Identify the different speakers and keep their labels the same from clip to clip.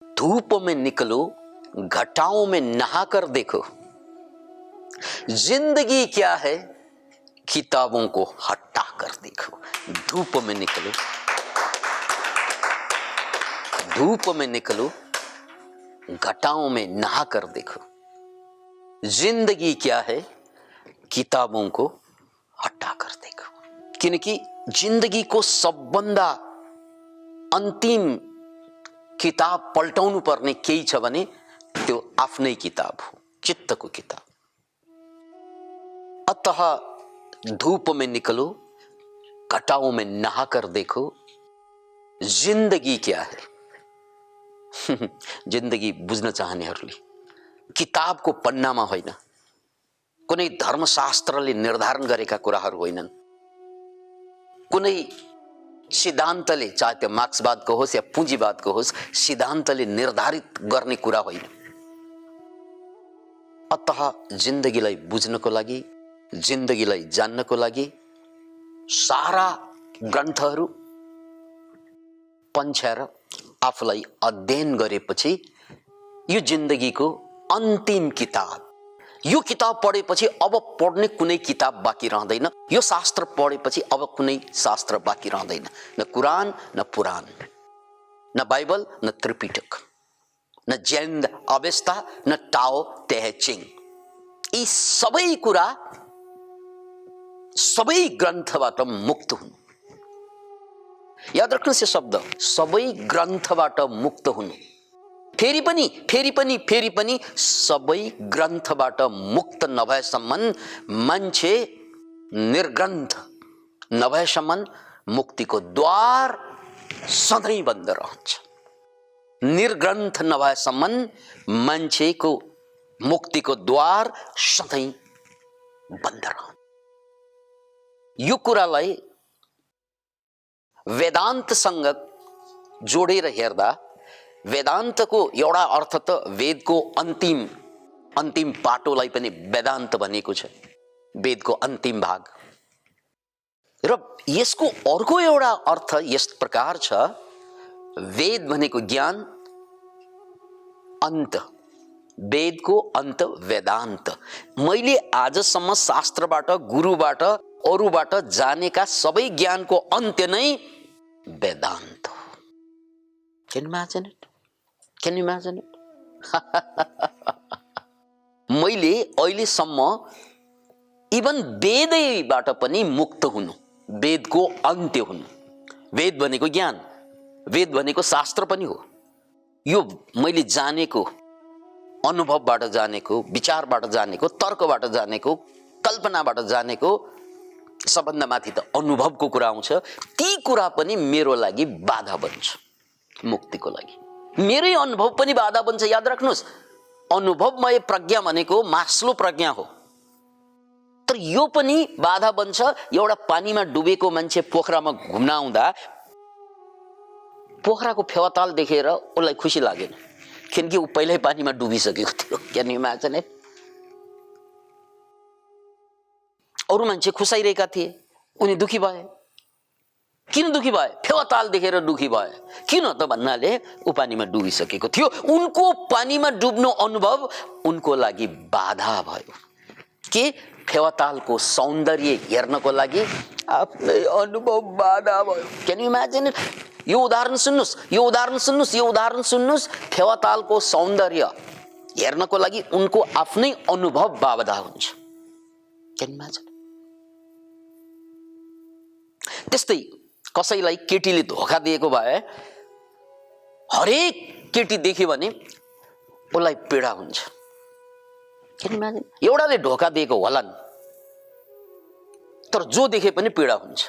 Speaker 1: धूप में निकलो, घटाओं में नहाकर देखो। जिंदगी क्या है, किताबों को हटा कर देखो। धूप में निकलो, धूप में निकलो, घटाओं में नहाकर देखो। जिंदगी क्या है, किताबों को हटा कर देखो। क्योंकि जिंदगी को सबभन्दा अन्तिम किताब पल्टाउनु पर्ने केही छ भने त्यो आफ्नै किताब हो, चित्तको किताब। अतः धूप में निकलो, घटाओं में नहाकर देखो। जिंदगी क्या है जिंदगी बुझ्न चाहनेहरूले किताबको पन्नामा होइन, कुनै धर्मशास्त्रले निर्धारण गरेका कुराहरू होइनन्, कुनै सिद्धान्तले, चाहे त्यो मार्क्सवादको होस् या पुँजीवादको होस्, सिद्धान्तले निर्धारित गर्ने कुरा होइन। अतः जिन्दगीलाई बुझ्नको लागि, जिन्दगीलाई जान्नको लागि सारा ग्रन्थहरू पन्छ्याएर आफूलाई अध्ययन गरेपछि यो जिन्दगीको अन्तिम किताब, यो किताब पढेपछि अब पढ्ने कुनै किताब बाँकी रहँदैन। यो शास्त्र पढेपछि अब कुनै शास्त्र बाँकी रहँदैन। न कुरान, न पुराण, न बाइबल, न त्रिपिटक, न जैन अवेस्ता, न टाओ ते चिङ। यी सबै कुरा सबै ग्रन्थबाट मुक्त हुनु। याद राख्नुहोस् यो शब्द, सबै ग्रन्थबाट मुक्त हुनु। फेरि पनि सबै ग्रन्थबाट मुक्त नभएसम्म, मान्छे निर्ग्रन्थ नभएसम्म मुक्तिको द्वार सधैँ बन्द रहन्छ। निर्ग्रन्थ नभएसम्म मान्छेको मुक्तिको द्वार सधैँ बन्द रहन्छ। यो कुरालाई वेदान्तसँग जोडेर हेर्दा वेदान्तको एउटा अर्थ त वेदको अन्तिम पाटोलाई पनि वेदान्त भनेको छ, वेदको अन्तिम भाग। र यसको अर्को एउटा अर्थ यस प्रकार छ, वेद भनेको ज्ञान, अन्त वेदको अन्त वेदान्त। मैले आजसम्म शास्त्रबाट, गुरुबाट, अरूबाट जानेका सबै ज्ञानको अन्त्य नै वेदान्त हो। Can you imagine it? Can you imagine it? मैले अहिलेसम्म इभन वेदैबाट पनि मुक्त हुनु, वेदको अन्त्य हुनु। वेद भनेको ज्ञान, वेद भनेको शास्त्र पनि हो। यो मैले जानेको, अनुभवबाट जानेको, विचारबाट जानेको, तर्कबाट जानेको, कल्पनाबाट जानेको, सबभन्दा माथि त अनुभवको कुरा आउँछ। ती कुरा पनि मेरो लागि बाधा बन्छ मुक्तिको लागि। मेरै अनुभव पनि बाधा बन्छ। याद राख्नुहोस्, अनुभवमय प्रज्ञा भनेको मास्लो प्रज्ञा हो। तर यो पनि बाधा बन्छ। एउटा पानीमा डुबेको मान्छे पोखरामा घुम्न आउँदा पोखराको फेवाताल देखेर उसलाई खुसी लागेन, किनकि ऊ पहिल्यै पानीमा डुबिसकेको थियो। Can you imagine it? अरू मान्छे खुसाइरहेका थिए, उनी दुखी भए। किन दुखी भए? फेवाताल देखेर दुखी भए। किन त भन्नाले ऊ पानीमा डुबिसकेको थियो। उनको पानीमा डुब्नु अनुभव उनको लागि बाधा भयो। के? फेवातालको सौन्दर्य हेर्नको लागि आफ्नै अनुभव बाधा भयो। Can you imagine it? यो उदाहरण सुन्नुस्। फेवातालको सौन्दर्य हेर्नको लागि उनको आफ्नै अनुभव बाधा हुन्छ। Can you imagine? त्यस्तै कसैलाई केटीले धोका दिएको भए हरेक केटी देख्यो भने उसलाई पीडा हुन्छ। Can you imagine? एउटाले धोका दिएको होलान्, तर जो देखे पनि पीडा हुन्छ।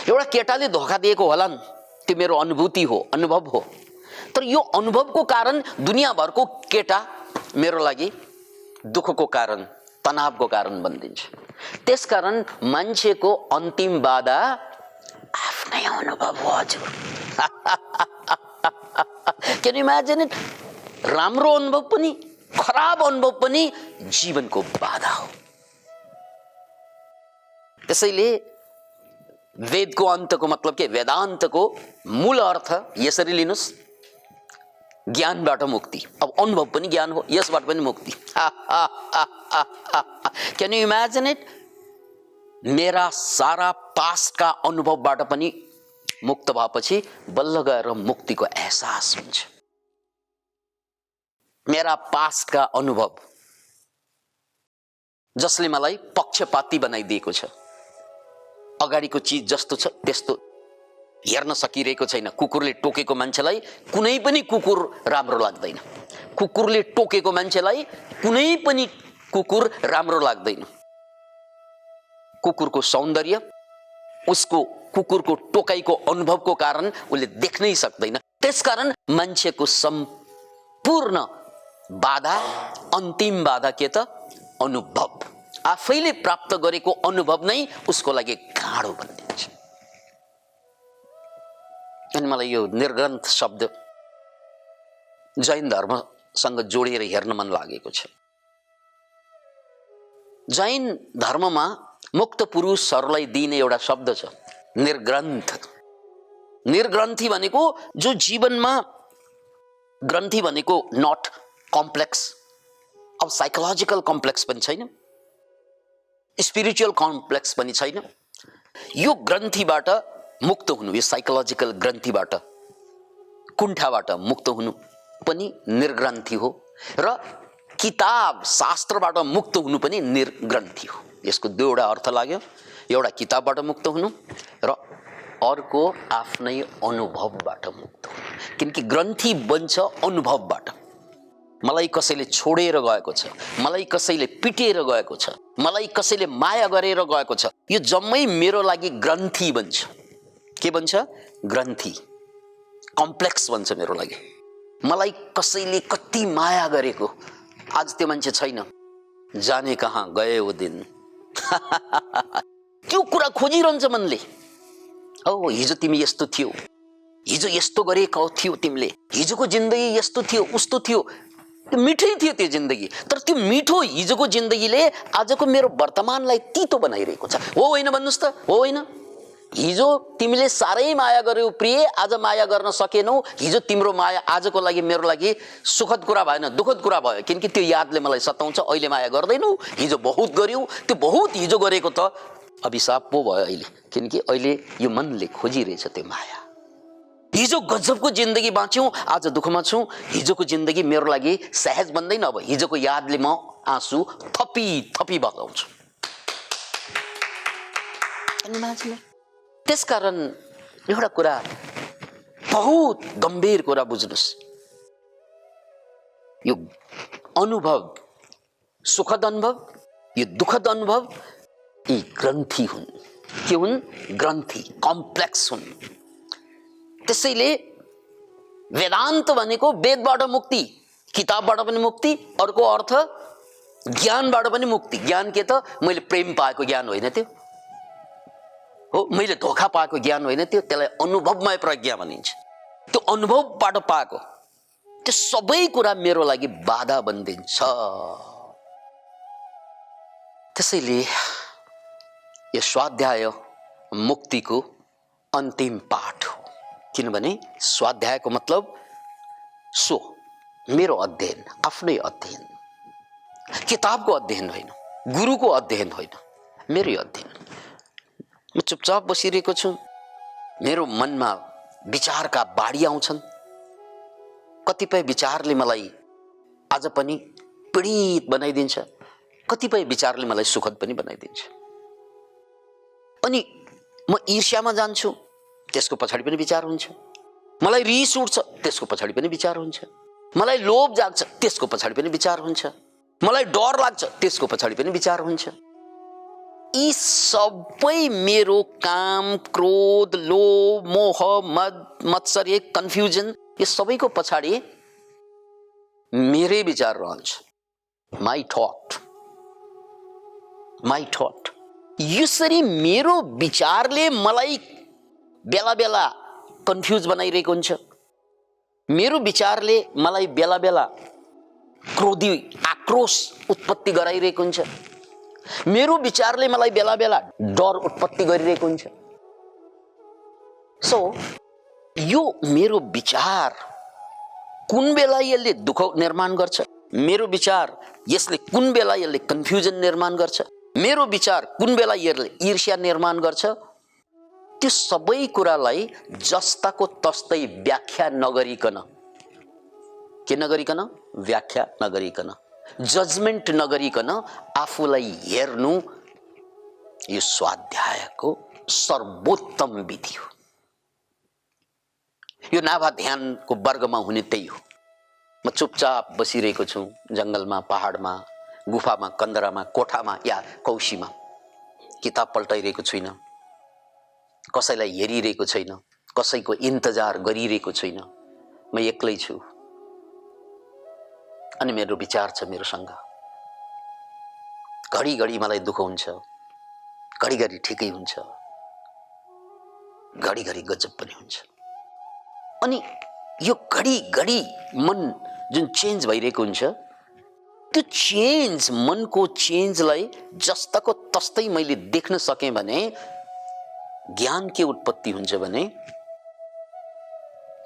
Speaker 1: एउटा केटाले धोका दिएको होलान्, त्यो मेरो अनुभूति हो, अनुभव हो। तर यो अनुभवको कारण दुनियाँभरको केटा मेरो लागि दुःखको कारण, तनावको कारण बनिदिन्छ। त्यसकारण मान्छेको अन्तिम बाधा आफ्नै अनुभव हो। हजुर, क्यान यु इमेजिन इट? राम्रो अनुभव पनि, खराब अनुभव पनि जीवनको बाधा हो। त्यसैले वेदको अन्तको मतलब के? वेदान्तको मूल अर्थ यसरी लिनुस्, ज्ञानबाट मुक्ति। अब अनुभव पनि ज्ञान हो, यसबाट पनि मुक्ति। Can you imagine it? मेरा सारा पास्टका अनुभवबाट पनि मुक्त भएपछि बल्ल गएर मुक्तिको एहसास हुन्छ। मेरा पास्टका अनुभव जसले मलाई पक्षपाती बनाइदिएको छ, अगाडिको चिज जस्तो छ त्यस्तो हेर्न सकिरहेको छैन। कुकुरले टोकेको मान्छेलाई कुनै पनि कुकुर राम्रो लाग्दैन, कुकुरले टोकेको मान्छेलाई कुनै पनि कुकुर राम्रो लाग्दैन। कुकुरको सौन्दर्य उसको कुकुरको टोकाइको अनुभवको कारण उसले देख्नै सक्दैन। त्यसकारण मान्छेको सम्पूर्ण बाधा, अन्तिम बाधा के त? अनुभव। आफैले प्राप्त गरेको अनुभव नै उसको लागि गाढो बनिदिन्छ। अनि मलाई यो निर्ग्रन्थ शब्द जैन धर्मसँग जोडिएर हेर्न मन लागेको छ। जैन धर्ममा मुक्त पुरुषहरूलाई दिइने एउटा शब्द छ, निर्ग्रन्थ। निर्ग्रन्थी भनेको जो जीवनमा, ग्रन्थी भनेको नट कम्प्लेक्स, अब साइकोलोजिकल कम्प्लेक्स पनि छैन, स्पिरिचुअल कम्प्लेक्स पनि छैन। यो ग्रन्थीबाट मुक्त हुनु, यो साइकोलोजिकल ग्रन्थीबाट, कुण्ठाबाट मुक्त हुनु पनि निर्ग्रन्थी हो, र किताब शास्त्रबाट मुक्त हुनु पनि निर्ग्रन्थी हो। यसको दुईवटा अर्थ लाग्यो, एउटा किताबबाट मुक्त हुनु र अर्को आफ्नै अनुभवबाट मुक्त हुनु। किनकि ग्रन्थी बन्छ अनुभवबाट। मलाई कसैले छोडेर गएको छ, मलाई कसैले पिटेर गएको छ, मलाई कसैले माया गरेर गएको छ, यो जम्मै मेरो लागि ग्रन्थी बन्छ। के बन्छ? ग्रन्थी, कम्प्लेक्स बन्छ मेरो लागि। मलाई कसैले कति माया गरेको, आज त्यो मान्छे छैन, जाने कहाँ गए वो दिन। त्यो कुरा खोजिरहन्छ मनले। औ हिजो तिमी यस्तो थियो, हिजो यस्तो गरेको थियो तिमीले, हिजोको जिन्दगी यस्तो थियो, उस्तो थियो, मिठै थियो त्यो जिन्दगी। तर त्यो मिठो हिजोको जिन्दगीले आजको मेरो वर्तमानलाई तितो बनाइरहेको छ। हो होइन भन्नुस् त? हो होइन? हिजो तिमीले साह्रै माया गर्यौ प्रिय, आज माया गर्न सकेनौ। हिजो तिम्रो माया आजको लागि मेरो लागि सुखद कुरा भएन, दुःखद कुरा भयो। किनकि त्यो यादले मलाई सताउँछ। अहिले माया गर्दैनौ, हिजो बहुत गर्यौ, त्यो बहुत हिजो गरेको त अभिशाप पो भयो अहिले। किनकि अहिले यो मनले खोजिरहेछ त्यो माया। हिजो गजबको जिन्दगी बाँच्यौं, आज दुःखमा छु। हिजोको जिन्दगी मेरो लागि सहज बन्दैन। अब हिजोको यादले म आँसु थपी थपी बगाउँछु। त्यसकारण एउटा कुरा, बहुत गम्भीर कुरा बुझ्नुस्, यो अनुभव, सुखद अनुभव, यो दुःखद अनुभव, यी ग्रन्थी हुन्। के हुन्? ग्रन्थी, कम्प्लेक्स हुन्। त्यसैले वेदान्त भनेको वेदबाट मुक्ति, किताबबाट पनि मुक्ति, अर्को अर्थ ज्ञानबाट पनि मुक्ति। ज्ञान के त? मैले प्रेम पाएको ज्ञान होइन त्यो, हो मैले धोखा पाएको ज्ञान होइन त्यो, त्यसलाई अनुभवमय प्रज्ञा भनिन्छ। त्यो अनुभवबाट पाएको त्यो सबै कुरा मेरो लागि बाधा बनिदिन्छ। त्यसैले यो स्वाध्याय मुक्तिको अन्तिम पाठ हो। किनभने स्वाध्यायको मतलब सो मेरो अध्ययन, आफ्नै अध्ययन, किताबको अध्ययन होइन, गुरुको अध्ययन होइन, मेरै अध्ययन। म चुपचाप बसिरहेको छु, मेरो मनमा विचारका बाढी आउँछन्। कतिपय विचारले मलाई आज पनि पीडित बनाइदिन्छ, कतिपय विचारले मलाई सुखद पनि बनाइदिन्छ। अनि म ईर्ष्यामा जान्छु, त्यसको पछाडि पनि विचार हुन्छ। मलाई रिस उठ्छ, त्यसको पछाडि पनि विचार हुन्छ। मलाई लोभ जाग्छ, त्यसको पछाडि पनि विचार हुन्छ। मलाई डर लाग्छ, त्यसको पछाडि पनि विचार हुन्छ। यी सबै मेरो काम, क्रोध, लोभ, मोह, मद, मत्सर्य, कन्फ्युजन, यो सबैको पछाडि मेरै विचार रहन्छ। My thought, my thought. यसरी मेरो विचारले मलाई बेला बेला कन्फ्युज बनाइरहेको हुन्छ। मेरो विचारले मलाई बेला बेला क्रोधी आक्रोश उत्पत्ति गराइरहेको हुन्छ। मेरो विचारले मलाई बेला बेला डर उत्पत्ति गरिरहेको हुन्छ। सो यो मेरो विचार कुन बेला यसले दुःख निर्माण गर्छ, मेरो विचार यसले कुन बेला यसले कन्फ्युजन निर्माण गर्छ, मेरो विचार कुन बेला यसले ईर्ष्या निर्माण गर्छ, त्यो सबै कुरालाई जस्ताको तस्तै व्याख्या नगरिकन, के नगरिकन, व्याख्या नगरिकन, जजमेन्ट नगरिकन आफूलाई हेर्नु, यो स्वाध्यायको सर्वोत्तम विधि हो। यो नाभा ध्यानको वर्गमा हुने त्यही हो। म चुपचाप बसिरहेको छु जंगलमा, पहाडमा, गुफामा, कन्दरामा, कोठामा या कौशीमा, किताब पल्टाइरहेको छुइनँ, कसैलाई हेरिरहेको छैन, कसैको इन्तजार गरिरहेको छैन, म एक्लै छु अनि मेरो विचार छ मेरोसँग। घडी मलाई दुःख हुन्छ, घडी ठिकै हुन्छ, घडी गजब पनि हुन्छ। अनि यो घडी मन जुन चेन्ज भइरहेको हुन्छ, त्यो चेन्ज, मनको चेन्जलाई जस्ताको तस्तै मैले देख्न सकेँ भने ज्ञान के उत्पत्ति हुन्छ भने,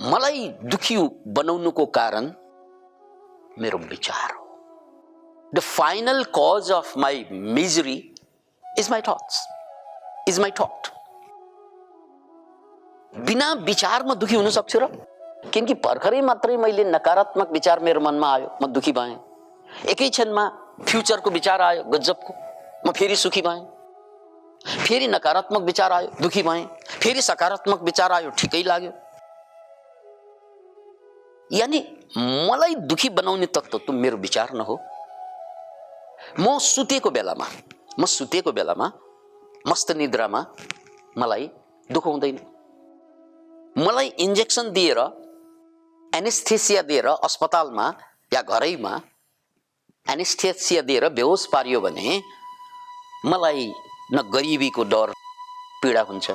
Speaker 1: मलाई दुखी बनाउनुको कारण मेरो विचार हो। The final cause of my misery is my thoughts, is my thought. बिना विचारमा दुखी हुन सक्छु र? किनकि भर्खरै मात्रै मैले नकारात्मक विचार मेरो मनमा आयो, म दुखी भएँ। एकै क्षणमा फ्युचरको विचार आयो गजबको, म फेरि सुखी भएँ। फेरि नकारात्मक विचार आयो, दुखी भएँ। फेरि सकारात्मक विचार आयो, ठिकै लाग्यो। यानी मलाई दुखी बनाउने तत्त्व त मेरो विचार न हो। म सुतेको बेलामा मस्त निद्रामा मलाई दुःख हुँदैन। मलाई इन्जेक्सन दिएर, एनेस्थेसिया दिएर अस्पतालमा या घरैमा एनेस्थेसिया दिएर बेहोस पारियो भने मलाई न गरिबीको डर पीडा हुन्छ,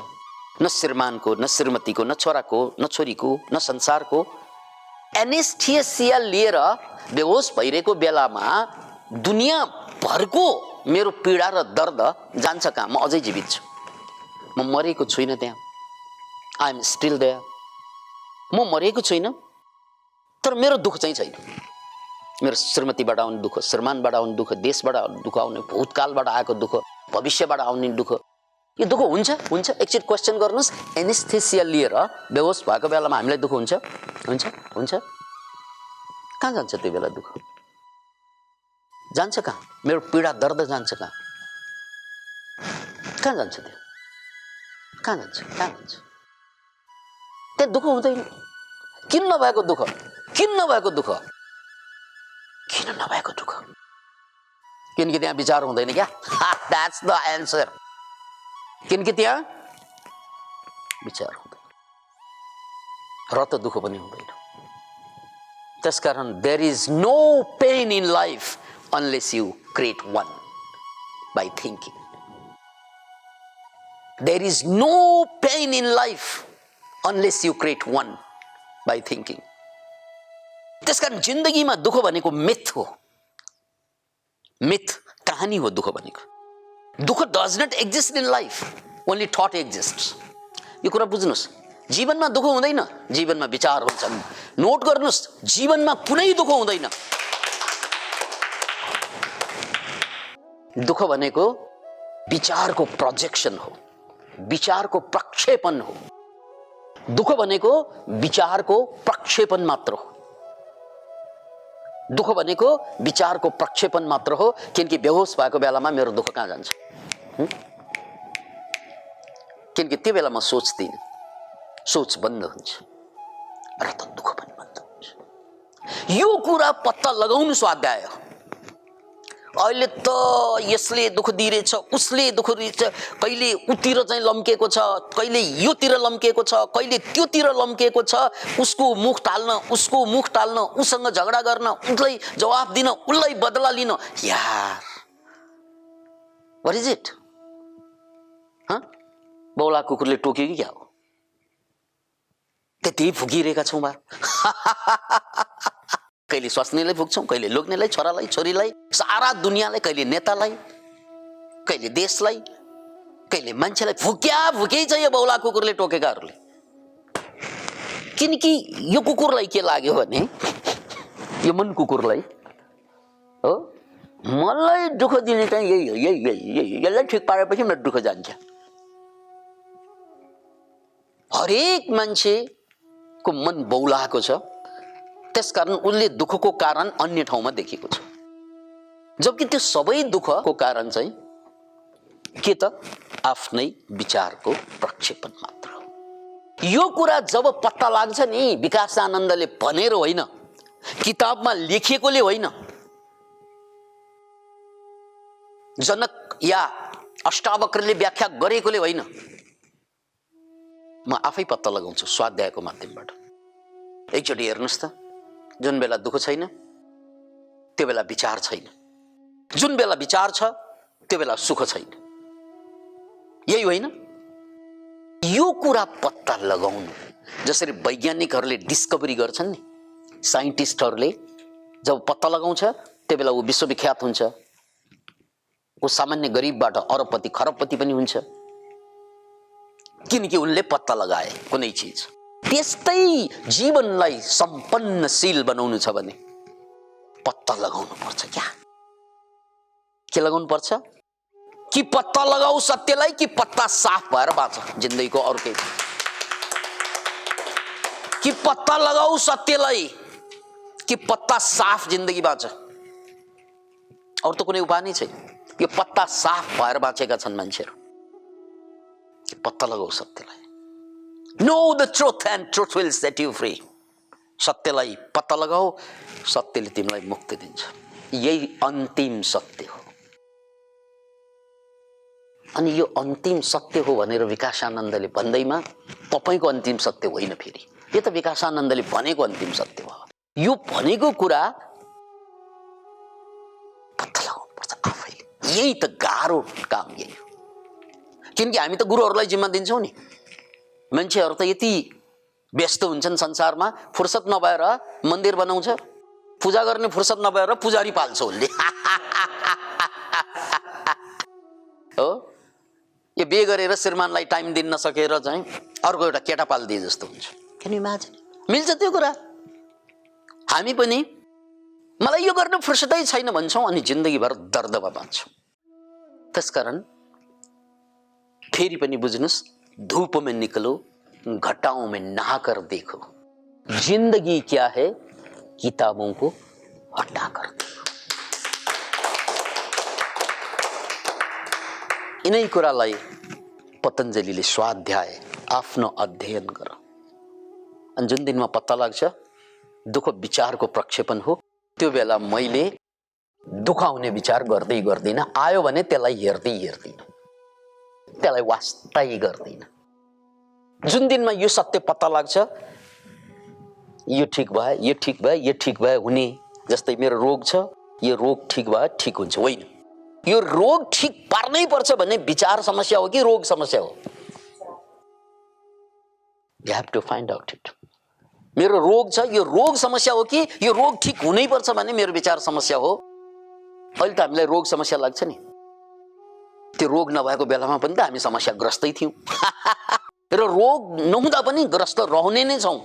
Speaker 1: न श्रीमानको, न श्रीमतीको, न छोराको, न छोरीको, न संसारको। एनेस्थेसिया लिएर बेहोस भइरहेको बेलामा दुनियाँ भरको मेरो पीडा र दर्द जान्छ कहाँ? म अझै जीवित छु, म मरेको छुइनँ त्यहाँ। I am still there. म मरेको छुइनँ, तर मेरो दुःख चाहिँ छैन। मेरो श्रीमतीबाट आउने दुःख, श्रीमानबाट आउने दुःख, देशबाट दुःख आउने, भूतकालबाट आएको दुःख, भविष्यबाट आउने दुःख, यो दुःख हुन्छ। एकचोटि क्वेसन गर्नुहोस्, एनेस्थेसिया लिएर बेहोस भएको बेलामा हामीलाई दुःख हुन्छ? कहाँ जान्छ त्यो बेला दुःख? जान्छ कहाँ? मेरो पीडा दर्द जान्छ कहाँ? कहाँ जान्छ त्यो? कहाँ जान्छ? त्यहाँ दुःख हुँदैन। किन नभएको दुःख? किनकि त्यहाँ विचार हुँदैन क्या। That's the answer. किनकि त्यहाँ विचार हुँदैन र त दुःख पनि हुँदैन। त्यसकारण there is no pain in life unless you create one by thinking. There is no pain in life unless you create one by thinking. त्यसकारण जिन्दगीमा दुःख भनेको मिथ हो, मिथ कहानी हो दुःख भनेको। दुःख does not exist in life, only thought exists. यो कुरा बुझ्नुस्, जीवनमा दुःख हुँदैन, जीवनमा विचार हुन्छन्। नोट गर्नुस्, जीवनमा कुनै दुःख हुँदैन। दुःख भनेको विचारको प्रोजेक्सन हो, विचारको प्रक्षेपण हो। दुःख भनेको विचारको प्रक्षेपण मात्र हो। दुःख भनेको विचारको प्रक्षेपण मात्र हो। किनकि बेहोस भएको बेलामा मेरो दुःख कहाँ जान्छ? किनकि त्यो बेला म सोच्दिनँ, सोच बन्द हुन्छ र त दुःख पनि बन्द हुन्छ। यो कुरा पत्ता लगाउनु स्वाध्याय हो। अहिले त यसले दुःख दिइरहेछ, उसले दुःख दिइरहेछ, कहिले उतिर चाहिँ लम्केको छ, कहिले योतिर लम्केको छ, कहिले त्योतिर लम्केको छ। उसको मुख टाल्न, उसँग झगडा गर्न, उसलाई जवाफ दिन, उसलाई बदला लिन। यार, व्हाट इज इट? बौला कुकुरले टोक्यो कि क्या हो? त्यति फुकिरहेका छौँ बा। कहिले स्वास्नीलाई फुक्छौँ, कहिले लोग्नेलाई, छोरालाई, छोरीलाई, सारा दुनियाँलाई, कहिले नेतालाई, कहिले देशलाई, कहिले मान्छेलाई फुकै छ यो बौला कुकुरले टोकेकाहरूले। किनकि यो कुकुरलाई के लाग्यो भने यो मन कुकुरलाई हो, मलाई दुःख दिने चाहिँ यही हो, यही यसलाई ठिक पारेपछि मेरो दुःख जान्छ। हरेक मान्छेको मन बौलाएको छ, त्यसकारण उसले दुःखको कारण अन्य ठाउँमा देखेको छ, जबकि त्यो सबै दुःखको कारण चाहिँ के त आफ्नै विचारको प्रक्षेपण मात्र हो। यो कुरा जब पत्ता लाग्छ नि, विकासानन्दले भनेर होइन, किताबमा लेखिएकोले होइन, जनक या अष्टावक्रले व्याख्या गरेकोले होइन, म आफै पत्ता लगाउँछु स्वाध्यायको माध्यमबाट। एकचोटि हेर्नुहोस् त, जुन बेला दुःख छैन त्यो बेला विचार छैन, जुन बेला विचार छ त्यो बेला सुख छैन, यही होइन? यो कुरा पत्ता लगाउनु, जसरी वैज्ञानिकहरूले डिस्कभरी गर्छन् नि, साइन्टिस्टहरूले जब पत्ता लगाउँछ त्यो बेला ऊ विश्वविख्यात हुन्छ, ऊ सामान्य गरिबबाट अरबपति खरबपति पनि हुन्छ, किनकि उनले पत्ता लगाए कुनै चिज। त्यस्तै जीवनलाई सम्पन्नशील बनाउनु छ भने पत्ता लगाउनु पर्छ। क्या के लगाउनु पर्छ? कि पत्ता लगाऊ सत्यलाई, कि पत्ता साफ भएर बाँच जिन्दगीको अर्कै, कि पत्ता लगाऊ सत्यलाई, कि पत्ता साफ जिन्दगी बाँच। अरू त कुनै उपाय नै छैन। यो पत्ता साफ भएर बाँचेका छन् मान्छेहरू। पत्ता लगाऊ सत्यलाई। Know the truth and truth will set you free. सत्यलाई पत्ता लगाऊ, सत्यले तिमीलाई मुक्ति दिन्छ। यही अन्तिम सत्य हो। अनि यो अन्तिम सत्य हो भनेर विकासानन्दले भन्दैमा तपाईको अन्तिम सत्य होइन, फेरि यो त विकासानन्दले भनेको अन्तिम सत्य हो। यो भनेको कुरा पत्ता लगाउनु पर्छ आफैले। यही त गाह्रो काम यही हो। किनकि हामी त गुरुहरूलाई जिम्मा दिन्छौँ नि। मान्छेहरू त यति व्यस्त हुन्छन् संसारमा, फुर्सद नभएर मन्दिर बनाउँछ, पूजा गर्ने फुर्सद नभएर पुजारी पाल्छ उसले। हो, यो बिहे गरेर श्रीमानलाई टाइम दिन नसकेर चाहिँ अर्को एउटा केटा पालिदिए जस्तो हुन्छ। Can you imagine? मिल्छ त्यो कुरा? हामी पनि मलाई यो गर्न फुर्सदै छैन भन्छौँ अनि जिन्दगीभर दर्दमा बाँच्छौँ। त्यसकारण फेरि पनि बुझ्नुहोस्, धूप में निकलो, घटाओं में नहाकर देखो, जिंदगी क्या है किताबों को हटा कर देखो। यिनै कुरालाई पतञ्जलिले स्वाध्याय आफ्नो अध्ययन गर। अनि जुन दिनमा पत्ता लाग्छ दुःख विचारको प्रक्षेपण हो, त्यो बेला मैले दुःख आउने विचार गर्दै गर्दिन। आयो भने त्यसलाई हेर्दै हेर्दिन, त्यसलाई वास्तै गर्दिन। जुन दिनमा यो सत्य पत्ता लाग्छ, यो ठिक भयो, यो ठिक भयो, यो ठिक भयो हुने, जस्तै मेरो रोग छ, यो रोग ठिक भयो ठिक हुन्छ, होइन। यो रोग ठिक पार्नै पर्छ भन्ने विचार समस्या हो कि रोग समस्या हो? You have to find out it. मेरो रोग छ, यो रोग समस्या हो कि यो रोग ठिक हुनै पर्छ भन्ने मेरो विचार समस्या हो? अहिले त हामीलाई रोग समस्या लाग्छ नि, त्यो रोग नभएको बेलामा पनि त हामी समस्याग्रस्तै थियौँ। र रोग नहुँदा पनि ग्रस्त रहने नै छौँ।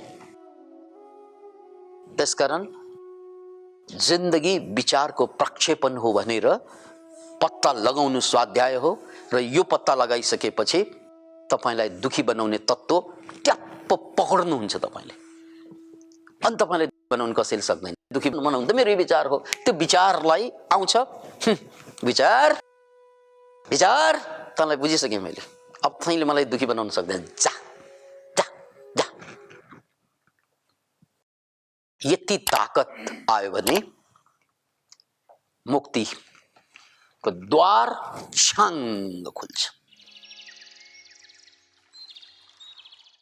Speaker 1: त्यसकारण जिन्दगी विचारको प्रक्षेपण हो भनेर पत्ता लगाउनु स्वाध्याय हो। र यो पत्ता लगाइसकेपछि तपाईलाई दुखी बनाउने तत्त्व ट्याप्प पक्र्नुहुन्छ तपाईले। अनि तपाईलाई बनाउन कसैले सक्दैन। दुखी बनाउनु त मेरो विचार हो। त्यो विचारलाई आउँछ विचार विचार, तँलाई बुझिसकेँ मैले, अब तैँले मलाई दुखी बनाउन सक्दैन, जा जा जा। यति ताकत आयो भने मुक्तिको द्वार छाङ्ग खुल्छ।